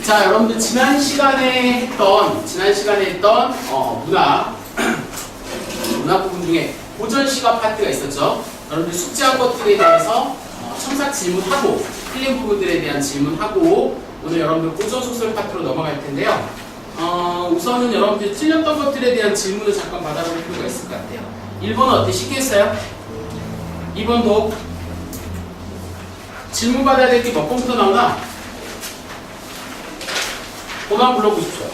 자, 여러분들 지난 시간에 했던 문학 부분 중에 고전 시가 파트가 있었죠. 여러분들 숙제한 것들에 대해서 첨삭 질문하고 틀린 부분들에 대한 질문하고 오늘 여러분들 고전 소설 파트로 넘어갈 텐데요. 우선은 여러분들 틀렸던 것들에 대한 질문을 잠깐 받아볼 필요가 있을 것 같아요. 1번은 어때? 쉽게 했어요? 2번도 질문 받아야 될 게 몇 번부터 나오나? 번호 불러보십시오.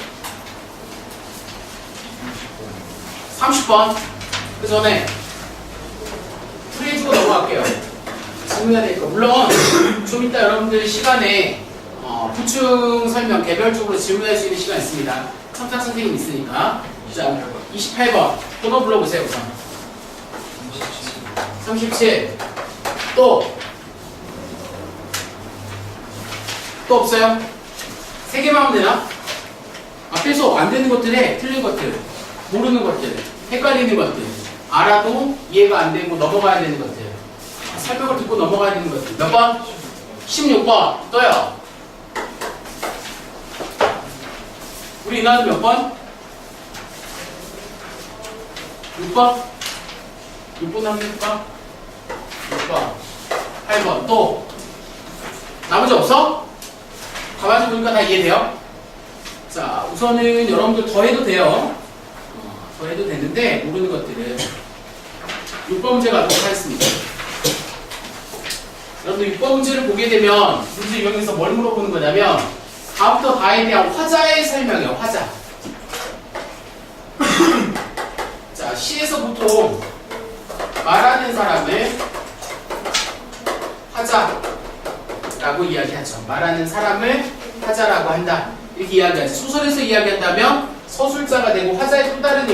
30번. 그 전에 풀이해주고 넘어갈게요. 질문해야 되니까. 물론 좀 이따 여러분들 시간에 부충 설명 개별적으로 질문할 수 있는 시간 있습니다. 첨삭 선생님 있으니까. 자, 28번. 번호 불러보세요, 우선. 37. 또 없어요? 3개만 하면 되나? 앞에서 안 되는 것들에 틀린 것들, 모르는 것들, 헷갈리는 것들, 알아도 이해가 안 되고 넘어가야 되는 것들, 설명을 듣고 넘어가야 되는 것들. 몇 번? 16번. 또요. 우리 이나는 몇 번? 6번? 6번 하면 될까? 6번. 8번. 또 나머지 없어? 가만히 보니까 다 이해돼요? 자, 우선은 여러분들 더 해도 돼요. 더 해도 되는데 모르는 것들은 6번 문제 가도록 하겠습니다. 여러분들 6번 문제를 보게 되면 문제 유형에서 뭘 물어보는 거냐면 다부터 다에 대한 화자의 설명이에요. 화자. 자, 시에서 보통 말하는 사람을 화자라고 이야기하죠. 말하는 사람을 화자라고 한다. 이렇게 이야기하죠. 소설에서 이야기한다면 서술자가 되고 화자의 또 다른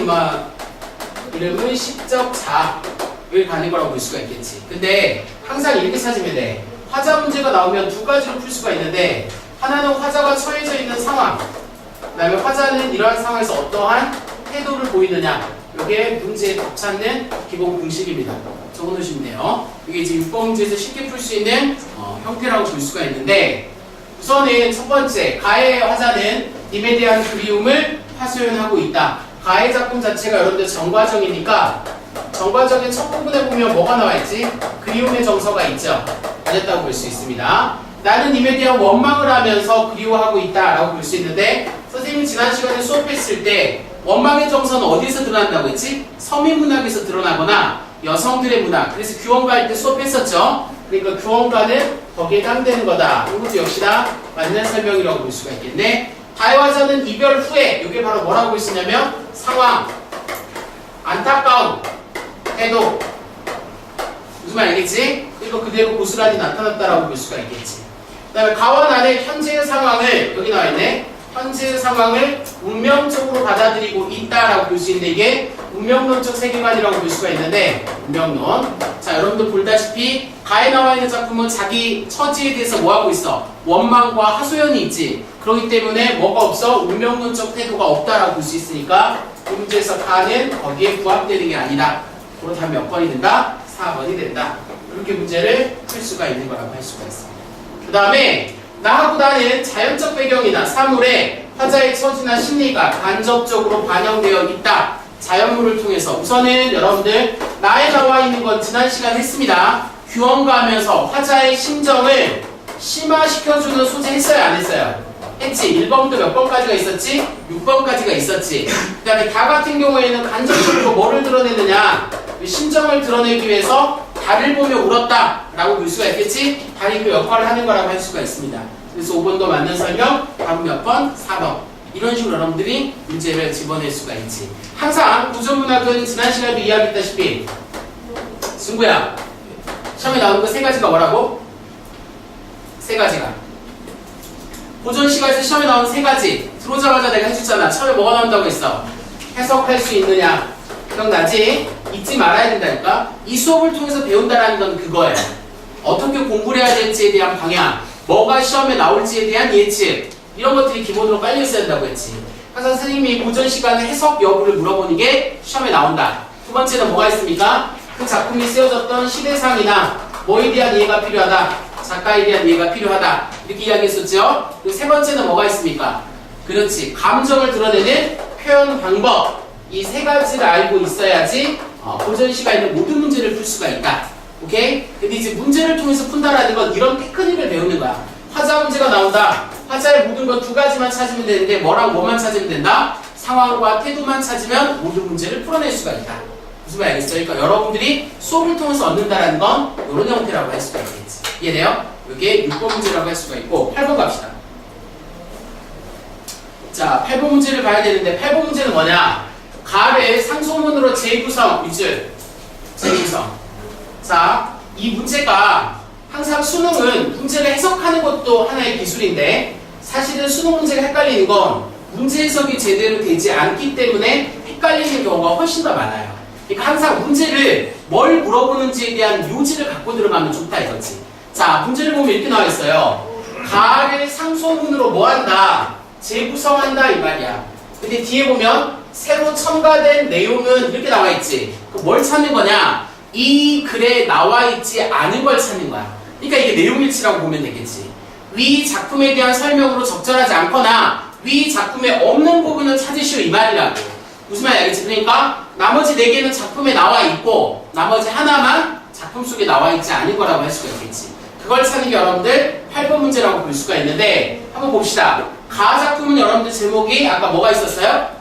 이름은 식적자를 가는 거라고 볼 수가 있겠지. 근데 항상 이렇게 찾으면 돼. 화자 문제가 나오면 두 가지로 풀 수가 있는데 하나는 화자가 처해져 있는 상황, 그 다음에 화자는 이러한 상황에서 어떠한 태도를 보이느냐. 이게 문제에 답 찾는 기본 공식입니다. 적어놓으시면 돼요. 이게 이제 6번 문제에서 쉽게 풀 수 있는 형태라고 볼 수가 있는데 우선은 첫 번째, 가해의 화자는 님에 대한 그리움을 하소연하고 있다. 가해 작품 자체가 여러분들 정과정이니까 정과정의 첫 부분에 보면 뭐가 나와있지? 그리움의 정서가 있죠. 맞았다고 볼 수 있습니다. 나는 님에 대한 원망을 하면서 그리워하고 있다 라고 볼 수 있는데 선생님이 지난 시간에 수업했을 때 원망의 정서는 어디에서 드러난다고 했지? 서민문학에서 드러나거나 여성들의 문학. 그래서 규원가 할 때 수업했었죠. 그러니까 규원가는 거기에 해당되는 거다. 이것도 역시나 맞는 설명이라고 볼 수가 있겠네. 가해 화자는 이별 후에 이게 바로 뭐라고 볼 수 있냐면 상황, 안타까움, 태도. 무슨 말 알겠지? 이거 그대로 고스란히 나타났다라고 볼 수가 있겠지. 그 다음에 가와 난의 현재의 상황을 여기 나와있네. 현재의 상황을 운명적으로 받아들이고 있다라고 볼 수 있는데 이게 운명론적 세계관이라고 볼 수가 있는데 운명론. 자, 여러분들 볼다시피 가에 나와 있는 작품은 자기 처지에 대해서 뭐하고 있어? 원망과 하소연이 있지. 그렇기 때문에 뭐가 없어? 운명론적 태도가 없다라고 볼 수 있으니까 이 문제에서 가는 거기에 부합되는 게 아니다. 그럼 답 몇 번이 된다? 4번이 된다. 이렇게 문제를 풀 수가 있는 거라고 할 수가 있습니다. 그 다음에 나하고 나는 자연적 배경이나 사물에 화자의 처지나 심리가 간접적으로 반영되어 있다. 자연물을 통해서. 우선은 여러분들 나에 나와 있는 건 지난 시간 했습니다. 규언가 하면서 화자의 심정을 심화시켜주는 소재 했어요? 안 했어요? 했지. 1번부터 몇 번까지가 있었지? 6번까지가 있었지. 그 다음에 다 같은 경우에는 간접적으로 뭐를 드러내느냐? 심정을 드러내기 위해서 달을 보며 울었다 라고 볼 수가 있겠지? 달이 그 역할을 하는 거라고 할 수가 있습니다. 그래서 5번도 맞는 설명, 답은 몇 번? 4번. 이런 식으로 여러분들이 문제를 집어낼 수가 있지. 항상 고전문학은 지난 시간에도 이야기했다시피 승구야, 시험에 나오는 거 3가지가 뭐라고? 3가지가 고전 시가에서 시험에 나오는 3가지 들어오자마자 내가 해줬잖아. 처음에 뭐가 나온다고 했어? 해석할 수 있느냐? 기억나지? 잊지 말아야 된다니까. 이 수업을 통해서 배운다라는 건 그거예요. 어떻게 공부를 해야 될지에 대한 방향, 뭐가 시험에 나올지에 대한 예측, 이런 것들이 기본으로 깔려 있어야 된다고 했지. 항상 선생님이 고전 시간에 해석 여부를 물어보는 게 시험에 나온다. 두 번째는 뭐가 있습니까? 그 작품이 쓰여졌던 시대상이나 뭐에 대한 이해가 필요하다, 작가에 대한 이해가 필요하다. 이렇게 이야기했었죠? 그리고 세 번째는 뭐가 있습니까? 그렇지. 감정을 드러내는 표현 방법. 이 세 가지를 알고 있어야지 고전 시간에 모든 문제를 풀 수가 있다. 오케이? 근데 이제 문제를 통해서 푼다라는 건 이런 테크닉을 배우는 거야. 화자 문제가 나온다. 화자의 모든 건 두 가지만 찾으면 되는데 뭐랑 뭐만 찾으면 된다? 상황과 태도만 찾으면 모든 문제를 풀어낼 수가 있다. 무슨 말 알겠어요? 그러니까 여러분들이 수업을 통해서 얻는다라는 건 이런 형태라고 할 수가 있겠지. 이해돼요? 이게 6번 문제라고 할 수가 있고 8번 갑시다. 자, 8번 문제를 봐야 되는데 8번 문제는 뭐냐? 가를 상소문으로 제2구성 밑줄 제2구성. 자, 이 문제가 항상 수능은 문제를 해석하는 것도 하나의 기술인데 사실은 수능 문제가 헷갈리는 건 문제 해석이 제대로 되지 않기 때문에 헷갈리는 경우가 훨씬 더 많아요. 그러니까 항상 문제를 뭘 물어보는지에 대한 요지를 갖고 들어가면 좋다 이거지. 자, 문제를 보면 이렇게 나와 있어요. 가를 상소문으로 뭐한다? 재구성한다 이 말이야. 근데 뒤에 보면 새로 첨가된 내용은 이렇게 나와 있지. 뭘 찾는 거냐? 이 글에 나와 있지 않은 걸 찾는 거야. 그러니까 이게 내용일치라고 보면 되겠지. 위 작품에 대한 설명으로 적절하지 않거나 위 작품에 없는 부분을 찾으시오 이 말이라고. 무슨 말인지 알겠지? 그러니까 나머지 4개는 작품에 나와 있고 나머지 하나만 작품 속에 나와 있지 않은 거라고 할 수가 있겠지. 그걸 찾는 게 여러분들 8번 문제라고 볼 수가 있는데 한번 봅시다. 가 작품은 여러분들 제목이 아까 뭐가 있었어요?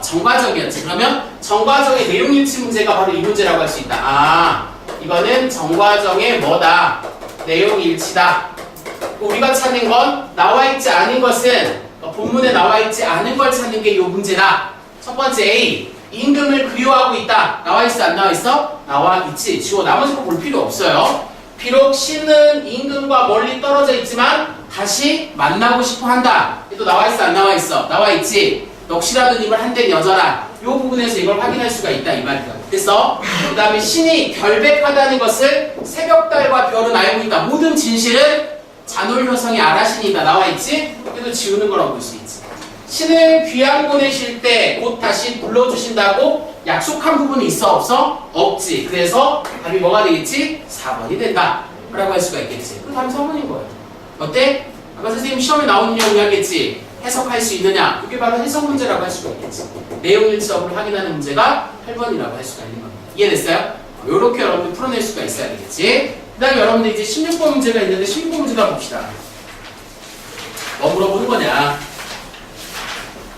정과정이었지. 그러면 정과정의 내용일치 문제가 바로 이 문제라고 할 수 있다. 아, 이거는 정과정의 뭐다? 내용일치다. 우리가 찾는 건 나와 있지 않은 것은 본문에 나와 있지 않은 걸 찾는 게 이 문제다. 첫 번째 A. 임금을 그리워하고 있다. 나와 있어? 안 나와 있어? 나와 있지. 지워 나머지 거 볼 필요 없어요. 비록 신은 임금과 멀리 떨어져 있지만 다시 만나고 싶어 한다. 또 나와 있어? 안 나와 있어? 나와 있지. 넋이라도 님을 한댄 여자라. 이 부분에서 이걸 확인할 수가 있다 이 말이야. 그래서 그 다음에 신이 결백하다는 것을 새벽달과 별은 알고 있다. 모든 진실은 잔홀효성이 알아시니까 나와 있지. 그래도 지우는 거라고 볼 수 있지. 신을 귀양 보내실 때 곧 다시 불러주신다고 약속한 부분이 있어 없어? 없지. 그래서 답이 뭐가 되겠지? 4번이 된다 라고 할 수가 있겠지. 그 답이 3번인 거예요. 어때? 아까 선생님 시험에 나오는 내용 이야기했지. 해석할 수 있느냐? 그게 바로 해석 문제라고 할 수가 있겠지. 내용일치 여부를 확인하는 문제가 8번이라고 할 수가 있는 겁니다. 이해됐어요? 요렇게 여러분들 풀어낼 수가 있어야 되겠지. 그 다음에 여러분들 이제 16번 문제가 있는데 16번 문제 가봅시다. 뭐 물어보는 거냐?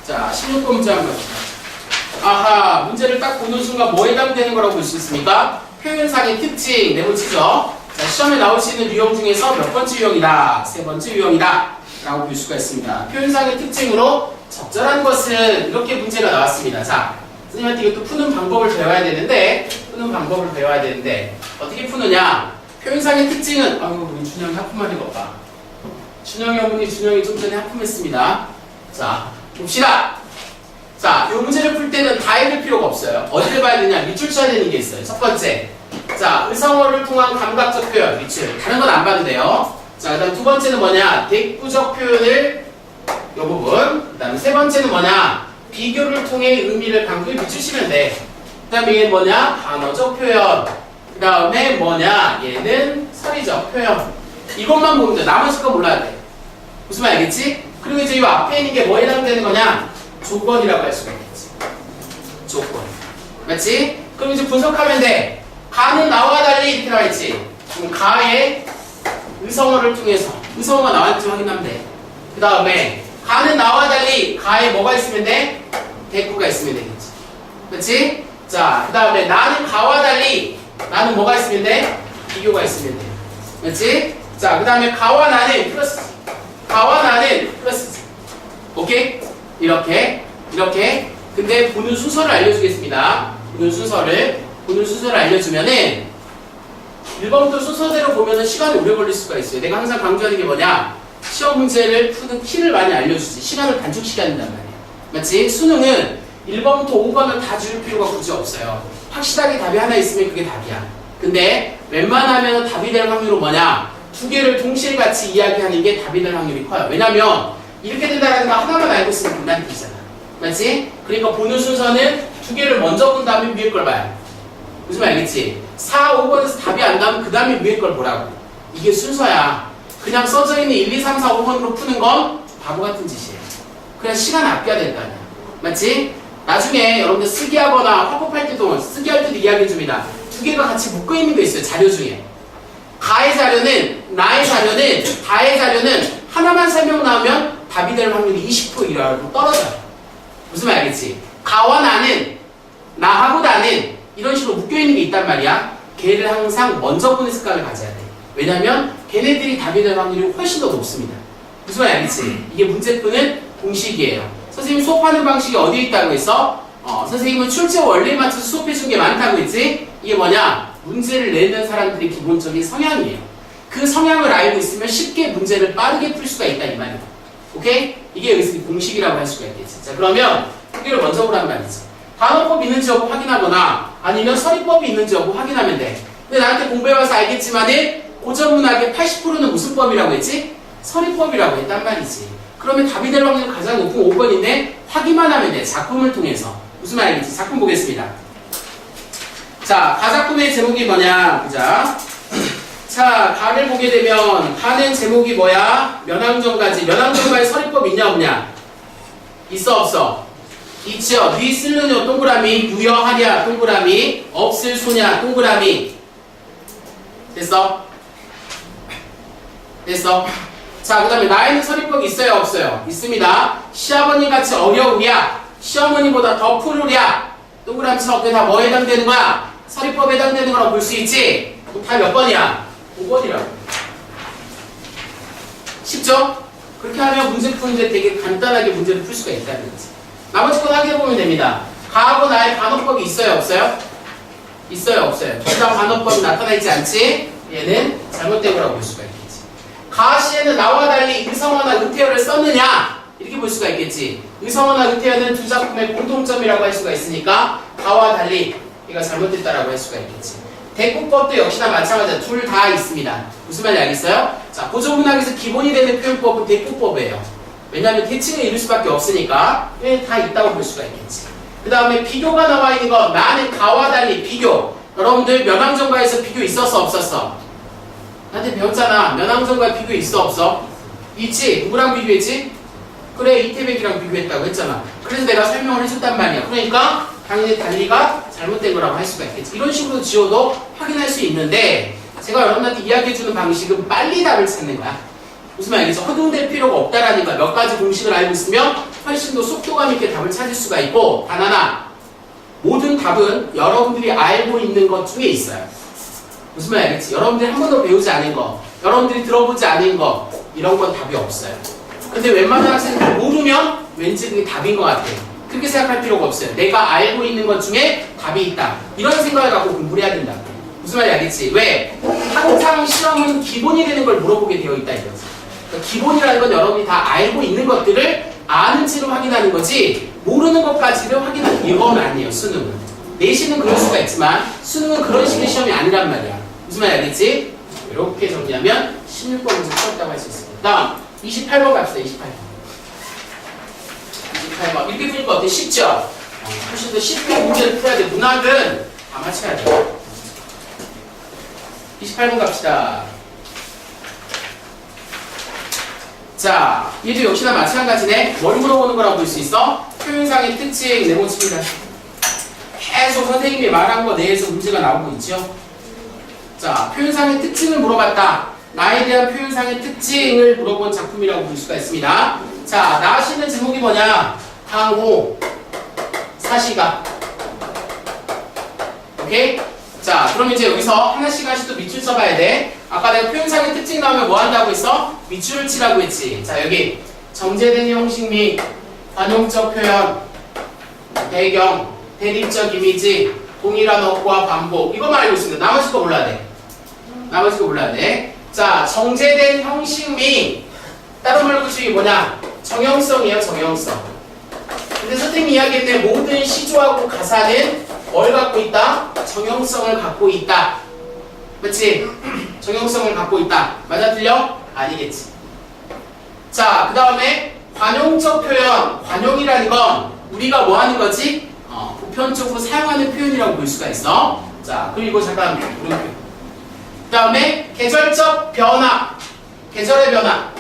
자, 16번 문제 한번 봅시다. 아하, 문제를 딱 보는 순간 뭐에 해당되는 거라고 볼 수 있습니까? 표현상의 특징, 네모치죠? 자, 시험에 나올 수 있는 유형 중에서 몇 번째 유형이다? 세 번째 유형이다 라고 볼 수가 있습니다. 표현상의 특징으로 적절한 것은 이렇게 문제가 나왔습니다. 자, 선생님한테 이것도 푸는 방법을 배워야 되는데 어떻게 푸느냐? 표현상의 특징은 우리 준영이 하품하는 거 봐. 준영이 어머니 준영이 좀 전에 하품했습니다. 자, 봅시다. 자, 이 문제를 풀 때는 다 읽을 필요가 없어요. 어디를 봐야 되냐? 밑줄 쳐야 되는 게 있어요. 첫 번째. 자, 의성어를 통한 감각적 표현, 밑줄. 다른 건 안 봐도 돼요. 자, 그 다음 두 번째는 뭐냐? 대꾸적 표현을 이 부분. 그 다음에 세 번째는 뭐냐? 비교를 통해 의미를 강조해 밑주시면 돼. 그 다음에 얘는 뭐냐? 단어적 표현. 그 다음에 뭐냐? 얘는 서리적 표현. 이것만 보면 돼. 나머지 거 몰라야 돼. 무슨 말 알겠지? 그리고 이제 이 앞에 있는 게 뭐에 해당되는 거냐? 조건이라고 할 수가 있겠지. 조건. 맞지? 그럼 이제 분석하면 돼. 가는 나와 달리 이렇게 나와 있지. 그럼 가의 의성어를 통해서 의성어가 나왔는지 확인하면 돼. 그 다음에 가는 나와 달리 가에 뭐가 있으면 돼? 대꾸가 있으면 되겠지. 그렇지? 자, 그 다음에 나는 가와 달리 나는 뭐가 있으면 돼? 비교가 있으면 돼. 그렇지? 자, 그 다음에 가와 나는 플러스 가와 나는 플러스. 오케이? 이렇게 근데 보는 순서를 알려주겠습니다. 보는 순서를 알려주면은 1번부터 순서대로 보면은 시간이 오래 걸릴 수가 있어요. 내가 항상 강조하는 게 뭐냐? 시험 문제를 푸는 키를 많이 알려주지. 시간을 단축시켜야 된단 말이야. 맞지? 수능은 1번부터 5번을 다 줄 필요가 굳이 없어요. 확실하게 답이 하나 있으면 그게 답이야. 근데 웬만하면 답이 될 확률은 뭐냐? 두 개를 동시에 같이 이야기하는 게 답이 될 확률이 커요. 왜냐면 이렇게 된다는 거 하나만 알고 있으면 분단이 되잖아. 맞지? 그러니까 보는 순서는 두 개를 먼저 본 다음에 위에 걸 봐요. 무슨 말 알겠지? 4, 5번에서 답이 안 나오면 그 다음에 위에 걸 보라고. 이게 순서야. 그냥 써져 있는 1, 2, 3, 4, 5번으로 푸는 건 바보 같은 짓이에요. 그냥 시간 아껴야 될 거 아니야. 맞지? 나중에 여러분들 쓰기 하거나 화법할 때도 쓰기 할 때도 이야기해 줍니다. 두 개가 같이 묶어 있는 게 있어요. 자료 중에. 가의 자료는, 나의 자료는, 다의 자료는 하나만 설명 나오면 답이 될 확률이 20%이라고 떨어져요. 무슨 말 알겠지? 가와 나는, 나하고 나는 이런 식으로 묶여 있는 게 있단 말이야. 걔를 항상 먼저 보는 습관을 가져야 돼. 왜냐면 걔네들이 답이 될 확률이 훨씬 더 높습니다. 무슨 말 알겠지? 이게 문제 푸는 공식이에요. 선생님이 수업하는 방식이 어디에 있다고 했어? 선생님은 출제 원리에 맞춰서 수업해 준 게 많다고 했지? 이게 뭐냐? 문제를 내는 사람들의 기본적인 성향이에요. 그 성향을 알고 있으면 쉽게 문제를 빠르게 풀 수가 있다 이 말이야. 오케이? 이게 여기서 공식이라고 할 수가 있겠지. 자, 그러면 두 개를 먼저 보란 말이지. 단어법 있는지 여부 확인하거나 아니면 서리법이 있는지 여부 확인하면 돼. 근데 나한테 공부해봐서 알겠지만은 고전문학의 80%는 무슨 법이라고 했지? 서리법이라고 했단 말이지. 그러면 답이 될 확률이 가장 높은 5번인데 확인만 하면 돼. 작품을 통해서. 무슨 말인지 작품 보겠습니다. 자, 가작품의 제목이 뭐냐? 보자. 자, 가를 보게 되면 가는 제목이 뭐야? 면왕정가지. 면왕정가의 서리법 있냐 없냐? 있어 없어? 있죠. 니 쓸느냐 동그라미, 유여하랴 동그라미, 없을 소냐 동그라미. 됐어? 됐어? 자, 그 다음에 나에는 서리법이 있어요 없어요? 있습니다. 시아버님 같이 어려우랴, 시어머니보다 더 푸르랴 동그라미 쳐. 그게 다 뭐에 해당되는 거야? 서리법에 해당되는 거라고 볼 수 있지? 다 몇 번이야? 5번이라고. 쉽죠? 그렇게 하면 문제 푸는데 되게 간단하게 문제를 풀 수가 있다는 거지. 나머지 건 확인해 보면 됩니다. 가하고 나의 반어법이 있어요 없어요? 있어요 없어요? 둘 다 반어법이 나타나 있지 않지? 얘는 잘못된 거라고 볼 수가 있겠지. 가시에는 나와 달리 의성어나 의태어를 썼느냐? 이렇게 볼 수가 있겠지. 의성어나 의태어는 두 작품의 공통점이라고 할 수가 있으니까 가와 달리 얘가 잘못됐다라고 할 수가 있겠지. 대꾸법도 역시나 마찬가지다. 둘 다 있습니다. 무슨 말인지 알겠어요? 자, 고전문학에서 기본이 되는 표현법은 대꾸법이에요. 왜냐하면 대칭을 이룰 수밖에 없으니까 다 있다고 볼 수가 있겠지. 그 다음에 비교가 나와 있는 거, 나는 가와 달리 비교. 여러분들 면왕정가에서 비교 있었어 없었어? 나한테 배웠잖아. 면왕정가 비교 있어 없어? 있지? 누구랑 비교했지? 그래, 이태백이랑 비교했다고 했잖아. 그래서 내가 설명을 해줬단 말이야. 그러니까 당연히 달리가 잘못된 거라고 할 수가 있겠지. 이런 식으로 지어도 확인할 수 있는데 제가 여러분한테 이야기해주는 방식은 빨리 답을 찾는 거야. 무슨 말이겠어? 허둥댈 필요가 없다라는 거야. 몇 가지 공식을 알고 있으면 훨씬 더 속도감 있게 답을 찾을 수가 있고, 단 하나, 모든 답은 여러분들이 알고 있는 것 중에 있어요. 무슨 말인지 알겠지? 여러분들이 한 번도 배우지 않은 거, 여러분들이 들어보지 않은 거, 이런 건 답이 없어요. 근데 웬만한 학생들 모르면 왠지 그게 답인 것 같아. 그렇게 생각할 필요가 없어요. 내가 알고 있는 것 중에 답이 있다. 이런 생각을 갖고 공부를 해야 된다. 무슨 말인지 알겠지? 왜? 항상 시험은 기본이 되는 걸 물어보게 되어 있다 이거지. 그러니까 기본이라는 건 여러분이 다 알고 있는 것들을 아는 채로 확인하는 거지 모르는 것까지를 확인하는 이건 아니에요. 수능은. 내신은 그럴 수가 있지만 수능은 그런 식의 시험이 아니란 말이야. 무슨 말인지 알겠지? 이렇게 정리하면 16번 문제 풀었다고 할 수 있습니다. 다음 28번 갑시다. 28번. 이렇게 푸니까 어때? 쉽죠? 훨씬 더 쉽게 문제를 풀어야 돼. 문학은 다 맞춰야 돼. 28번 갑시다. 자, 얘도 역시나 마찬가지네. 뭘 물어보는 거라고 볼 수 있어? 표현상의 특징 네모칩니다. 계속 선생님이 말한 거 내에서 문제가 나오고 있죠. 자, 표현상의 특징을 물어봤다. 나에 대한 표현상의 특징을 물어본 작품이라고 볼 수가 있습니다. 자, 나시는 제목이 뭐냐? 항호, 사시가. 오케이? 자, 그럼 이제 여기서 하나씩 또 밑줄 써봐야 돼. 아까 내가 표현상의 특징 나오면 뭐 한다고 했어? 밑줄을 치라고 했지. 자, 여기 정제된 형식 및 관용적 표현, 배경, 대립적 이미지, 동일한 어구와 반복. 이거만 알고 있습니다. 나머지 거 몰라야 돼. 나머지 거 몰라야 돼. 자, 정제된 형식 및 다른 말로 그 중이 뭐냐? 정형성이에요. 정형성. 근데 선생님이 이야기했는데 모든 시조하고 가사는 뭘 갖고 있다? 정형성을 갖고 있다. 그렇지? 정형성을 갖고 있다. 맞아 틀려? 아니겠지. 자, 그 다음에 관용적 표현. 관용이라는 건 우리가 뭐 하는 거지? 보편적으로 사용하는 표현이라고 볼 수가 있어. 자, 그리고 잠깐 물음표. 그 다음에 계절적 변화. 계절의 변화.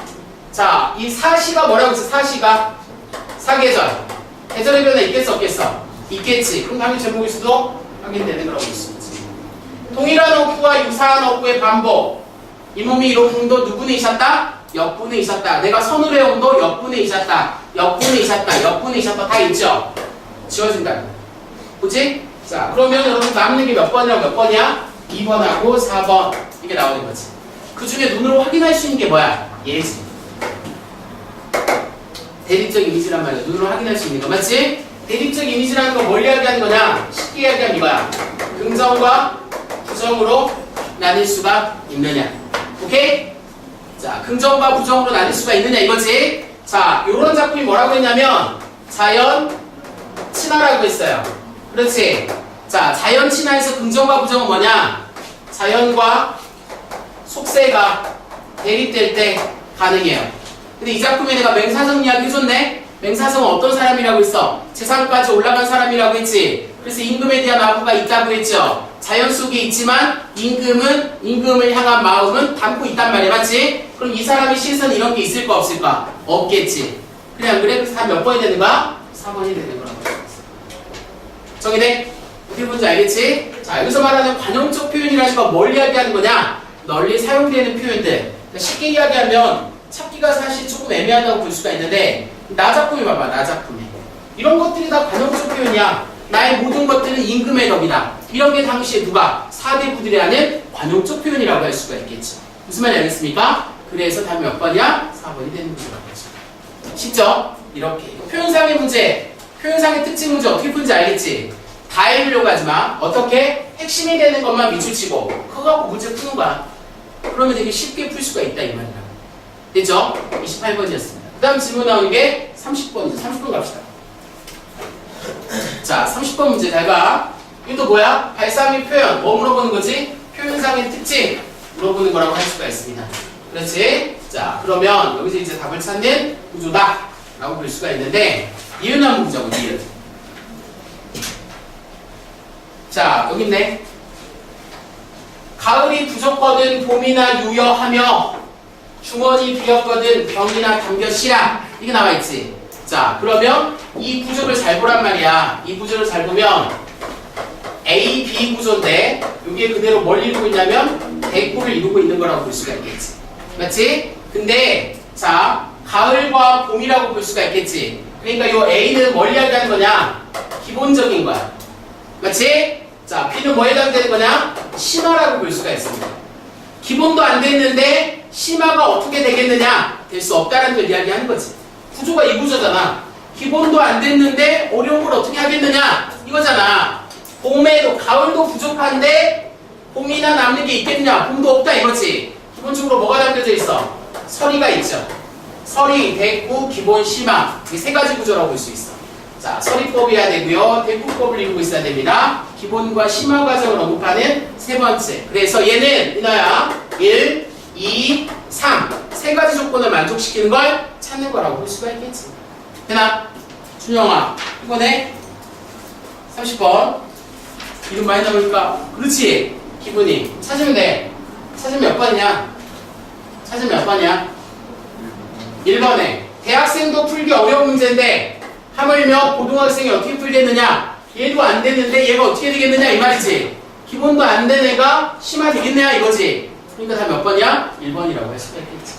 자, 이 사시가 뭐라고 했어? 사시가 사계절. 계절의 변화 있겠어 없겠어? 있겠지. 그럼 당연히 제목일 수도 확인되는 거라고 볼 수 있지. 동일한 어구와 유사한 어구의 반복. 이 몸이 이룬 공도 누구는 이셨다? 역분은 이셨다. 내가 선을 해온 도 역분은 이셨다. 역분은 이셨다. 역분은 이셨다. 다 있죠? 지워진다. 그치? 자, 그러면 여러분 남는 게 몇 번이라고 몇 번이야? 2번하고 4번. 이게 나오는 거지. 그 중에 눈으로 확인할 수 있는 게 뭐야? 얘지. 대립적 이미지란 말이야. 눈으로 확인할 수 있는 거. 맞지? 대립적 이미지라는 건 뭘 이야기하는 거냐? 쉽게 이야기하는 이거야. 긍정과 부정으로 나뉠 수가 있느냐. 오케이? 자, 긍정과 부정으로 나뉠 수가 있느냐 이거지. 자, 요런 작품이 뭐라고 했냐면 자연 친화라고 했어요. 그렇지? 자, 자연 친화에서 긍정과 부정은 뭐냐? 자연과 속세가 대립될 때 가능해요. 근데 이 작품에 내가 맹사성 이야기 해줬네? 맹사성은 어떤 사람이라고 했어? 재산까지 올라간 사람이라고 했지? 그래서 임금에 대한 아부가 있다고 했죠? 자연 속에 있지만 임금을 향한 마음은 담고 있단 말이야. 맞지? 그럼 이 사람의 시선 이런 게 있을까 없을까? 없겠지. 그래 안 그래? 그래서 다 몇 번이 되는가? 4번이 되는 거라고. 정의돼? 어떻게 보는지 알겠지? 자, 여기서 말하는 관용적 표현이라는 건 뭘 이야기하는 거냐? 널리 사용되는 표현들. 그러니까 쉽게 이야기하면 찾기가 사실 조금 애매하다고 볼 수가 있는데 나 작품이 봐봐. 나 작품이. 이런 것들이 다 관용적 표현이야. 나의 모든 것들은 임금의 덕이다. 이런 게 당시에 누가? 사대부들이 하는 관용적 표현이라고 할 수가 있겠죠. 무슨 말인지 알겠습니까? 그래서 답이 몇 번이야? 4번이 되는 거라고 하죠. 쉽죠? 이렇게. 표현상의 문제, 표현상의 특징 문제 어떻게 푸는지 알겠지? 다 해보려고 하지 마. 어떻게? 핵심이 되는 것만 밑줄치고 그거 갖고 문제 푸는 거야. 그러면 되게 쉽게 풀 수가 있다 이 말이야. 됐죠? 28번이었습니다. 그 다음 질문 나오는 게 30번이죠. 30번 갑시다. 자, 30번 문제 잘 봐. 이것도 뭐야? 발사 및 표현. 뭐 물어보는 거지? 표현상의 특징 물어보는 거라고 할 수가 있습니다. 그렇지? 자, 그러면 여기서 이제 답을 찾는 구조다 라고 볼 수가 있는데 이은 한번 보자고. 이은. 자, 여기 있네. 가을이 부족거든 봄이나 유여하며 중원이 비었거든 병이나 담겨시라. 이게 나와있지. 자, 그러면 이 구조를 잘 보란 말이야. 이 구조를 잘 보면 A, B 구조인데 여기에 그대로 뭘 이루고 있냐면 대구를 이루고 있는 거라고 볼 수가 있겠지. 맞지? 근데 자, 가을과 봄이라고 볼 수가 있겠지. 그러니까 이 A는 뭘 이야기하는 거냐? 기본적인 거야. 맞지? 자, B는 뭐에 해당되는 거냐? 심화라고 볼 수가 있습니다. 기본도 안 됐는데 심화가 어떻게 되겠느냐? 될 수 없다는 걸 이야기하는 거지. 구조가 이 구조잖아. 기본도 안 됐는데 어려운 걸 어떻게 하겠느냐? 이거잖아. 봄에도 가을도 부족한데 봄이나 남는 게 있겠느냐? 봄도 없다 이거지. 기본적으로 뭐가 담겨져 있어? 서리가 있죠. 서리, 대구, 기본, 심화. 이게 세 가지 구조라고 볼 수 있어. 자, 서리법이어야 되고요. 대구법을 이루고 있어야 됩니다. 기본과 심화 과정을 언급하는 세 번째. 그래서 얘는 이나야 1, 2, 3. 세 가지 조건을 만족시키는 걸 찾는 거라고 볼 수가 있겠지. 되나? 준영아, 이번에 30번. 이름 많이 나오니까. 그렇지. 기분이. 찾으면 돼. 찾으면 몇 번이냐? 찾으면 몇 번이야? 1번에. 대학생도 풀기 어려운 문제인데 하물며 고등학생이 어떻게 풀겠느냐? 얘도 안 되는데 얘가 어떻게 되겠느냐? 이 말이지. 기본도 안 된 애가 심화 되겠느냐? 이거지. 그러니까 다 몇 번이야? 1번이라고 할 수가 있겠지.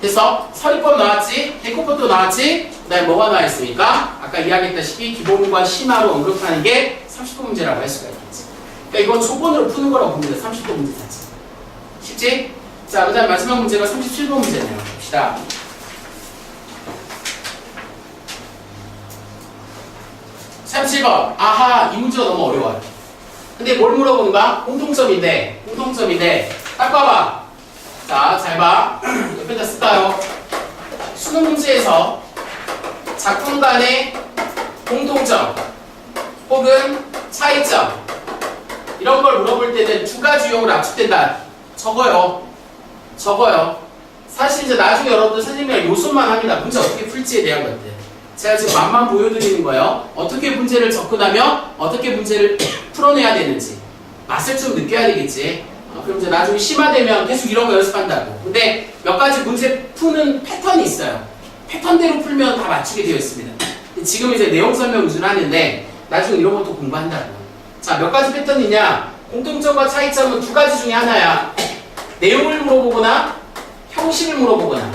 그래서 서리법 나왔지? 대꾸법도 나왔지? 그 다음에 뭐가 나와있습니까? 아까 이야기했다시피 기본과 심화로 언급하는 게 30번 문제라고 할 수가 있겠지. 그러니까 이건 초본으로 푸는 거라고 봅니다. 30번 문제 자체. 쉽지? 자, 그 다음 마지막 문제가 37번 문제네요. 봅시다. 참 7번. 아하, 이 문제가 너무 어려워요. 근데 뭘 물어보는가? 공통점인데 딱 봐봐. 자, 잘 봐. 옆에다 쓸까요? 수능 문제에서 작품 간의 공통점 혹은 차이점 이런 걸 물어볼 때는 두 가지 유형으로 압축된다. 적어요. 사실 이제 나중에 여러분들 선생님이랑 요소만 합니다. 문제 어떻게 풀지에 대한 것들. 제가 지금 맛만 보여드리는 거예요. 어떻게 문제를 접근하며 어떻게 문제를 풀어내야 되는지 맛을 좀 느껴야 되겠지. 그럼 이제 나중에 심화되면 계속 이런 거 연습한다고. 근데 몇 가지 문제 푸는 패턴이 있어요. 패턴대로 풀면 다 맞추게 되어 있습니다. 지금 이제 내용 설명 위주로 하는데 나중에 이런 것도 공부한다고. 자, 몇 가지 패턴이냐? 공통점과 차이점은 두 가지 중에 하나야. 내용을 물어보거나 형식을 물어보거나.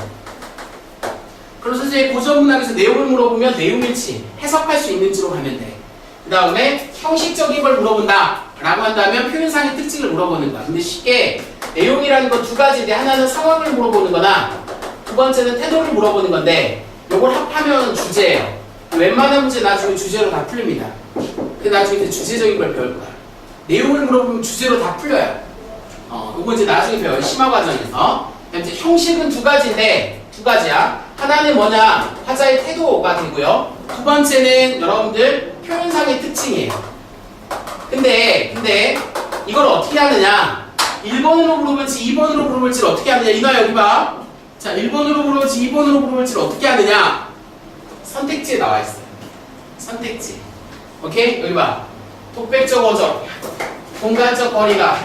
그럼 선생님 고전문학에서 내용을 물어보면 내용일치, 해석할 수 있는지로 가면 돼. 그 다음에 형식적인 걸 물어본다 라고 한다면 표현상의 특징을 물어보는 거야. 근데 쉽게 내용이라는 건 두 가지인데 하나는 상황을 물어보는 거나 두 번째는 태도를 물어보는 건데 요걸 합하면 주제예요. 웬만한 문제 나중에 주제로 다 풀립니다. 근데 나중에 이제 주제적인 걸 배울 거야. 내용을 물어보면 주제로 다 풀려요. 요거 이제 나중에 배워요. 심화 과정에서. 이제 형식은 두 가지인데 두 가지야. 하나는 뭐냐? 화자의 태도가 되고요. 두 번째는 여러분들 표현상의 특징이에요. 근데 이걸 어떻게 하느냐? 1번으로 물어볼지 2번으로 물어볼지를 어떻게 하느냐? 이나 여기 봐. 자, 1번으로 물어볼지 2번으로 물어볼지를 어떻게 하느냐? 선택지에 나와 있어요. 선택지. 오케이? 여기 봐. 독백적 어적, 공간적 거리가,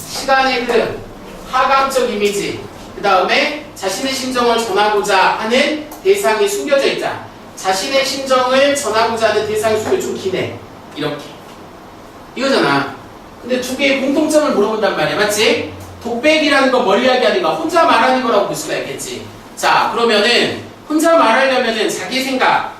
시간의 흐름, 하강적 이미지, 그 다음에 자신의 심정을 전하고자 하는 대상이 숨겨져 있다. 자신의 심정을 전하고자 하는 대상이 숨겨져 좀 기네. 이렇게. 이거잖아. 근데 두 개의 공통점을 물어본단 말이야. 맞지? 독백이라는 건 뭘 이야기하는가? 혼자 말하는 거라고 볼 수가 있겠지. 자, 그러면은 혼자 말하려면은 자기 생각.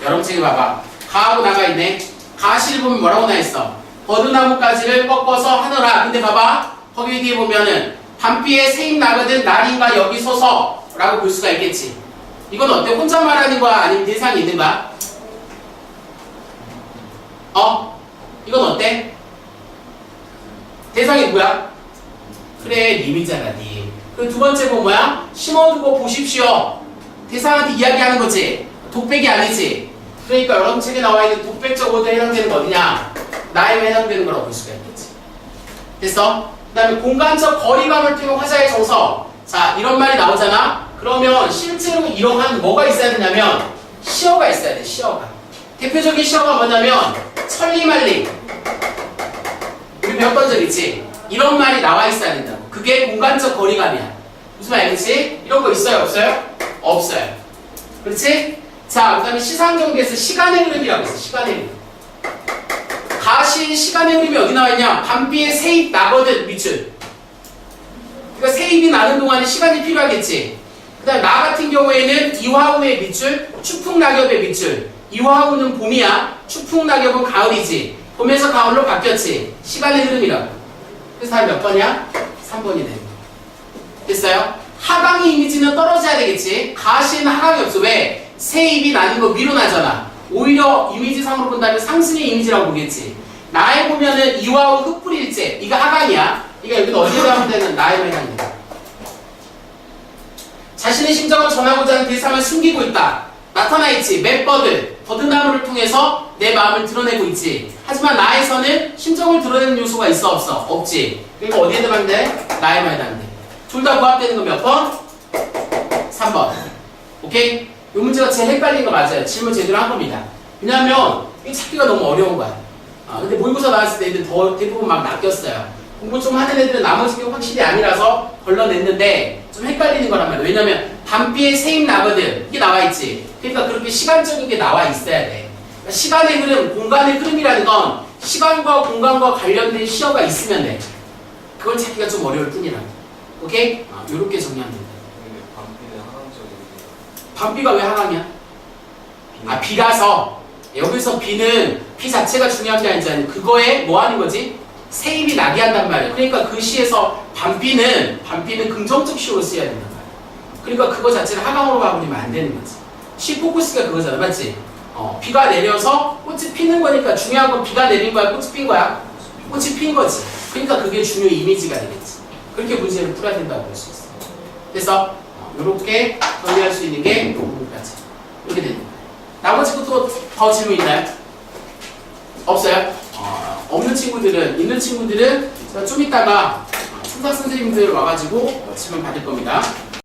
여러분 책에 봐봐. 가하고 나가 있네. 가시를 보면 뭐라고 나있어? 버드나무 가지를 꺾어서 하느라. 근데 봐봐. 거기 뒤에 보면은 밤비에 새잎 나거든 날인가 여기 서서 라고 볼 수가 있겠지. 이건 어때? 혼자 말하는 거야? 아니면 대상이 있는 거야? 이건 어때? 대상이 누구야? 그래, 님이잖아, 님. 그리고 두 번째 거 뭐야? 심어두고 보십시오. 대상한테 이야기하는 거지. 독백이 아니지. 그러니까 여러분 책에 나와 있는 독백적 어조에 해당되는 거 어디냐? 나에 해당되는 거라고 볼 수가 있겠지. 됐어? 그 다음에 공간적 거리감을 띠는 화자의 정서. 자, 이런 말이 나오잖아? 그러면 실제로 이러한 뭐가 있어야 되냐면 시어가 있어야 돼, 시어가. 대표적인 시어가 뭐냐면 천리말리. 우리 배웠던 적 있지? 이런 말이 나와 있어야 된다고. 그게 공간적 거리감이야. 무슨 말이겠지? 이런 거 있어요, 없어요? 없어요. 그렇지? 자, 그 다음에 시상경계에서 시간의 흐름이라고 있어, 시간의 흐름. 가시인 시간의 흐름이 어디 나와 있냐? 밤비에 새잎 나거든, 밑줄. 그러니까 새잎이 나는 동안에 시간이 필요하겠지. 그 다음에 나 같은 경우에는 이화우의 밑줄, 추풍낙엽의 밑줄. 이화우는 봄이야, 추풍낙엽은 가을이지. 봄에서 가을로 바뀌었지. 시간의 흐름이라고. 그래서 답이 몇 번이야? 3번이 되는 거야. 됐어요? 하강의 이미지는 떨어져야 되겠지. 가시는 하강이 없어. 왜? 새잎이 나는 거 위로 나잖아. 오히려 이미지상으로 본다면 상승의 이미지라고 보겠지. 나에 보면은 이화우 흙뿌리일제. 이거 하강이야. 이거 여기는 어디에 해당하면 되는 나에만 해당된다. 자신의 심정을 전하고자 하는 대상을 숨기고 있다. 나타나 있지. 맷버드, 버드나무를 통해서 내 마음을 드러내고 있지. 하지만 나에서는 심정을 드러내는 요소가 있어, 없어? 없지. 그러니까 어디에 해당돼? 나에만 해당돼. 둘 다 부합되는 건 몇 번? 3번. 오케이? 이 문제가 제일 헷갈린 거 맞아요. 질문 제대로 한 겁니다. 왜냐하면 이 찾기가 너무 어려운 거야. 근데 모의고사 나왔을 때 애들 대부분 막 낚였어요. 공부 좀 하는 애들은 나머지 게 확실히 아니라서 걸러냈는데 좀 헷갈리는 거란 말이에요. 왜냐면 밤비에 새잎 나거든. 이게 나와 있지. 그러니까 그렇게 시간적인 게 나와 있어야 돼. 그러니까 시간의 흐름, 공간의 흐름이라는 건 시간과 공간과 관련된 시어가 있으면 돼. 그걸 찾기가 좀 어려울 뿐이라고. 오케이? 요렇게 정리하면 된다. 밤비는 하강적이에요. 밤비가 왜 하강이야? 비라서. 여기서 비는 비 자체가 중요한 게 아니잖아요. 그거에 뭐 하는 거지? 새잎이 나게 한단 말이에요. 그러니까 그 시에서 밤비는 긍정적 시로 써야 된단 말이에요. 그러니까 그거 자체를 하강으로 가버리면 안 되는 거지. 시 포커스가 그거잖아, 맞지? 비가 내려서 꽃이 피는 거니까 중요한 건 비가 내린 거야, 꽃이 핀 거야? 꽃이 핀 거지. 그러니까 그게 중요 이미지가 되겠지. 그렇게 문제를 풀어야 된다고 볼 수 있어. 그래서 이렇게 정리할 수 있는 게 이 부분까지. 이렇게 됩니다. 나머지 것도 더 질문 있나요? 없어요? 없는 친구들은, 있는 친구들은 좀 이따가 총각 선생님들 와가지고 질문 받을 겁니다.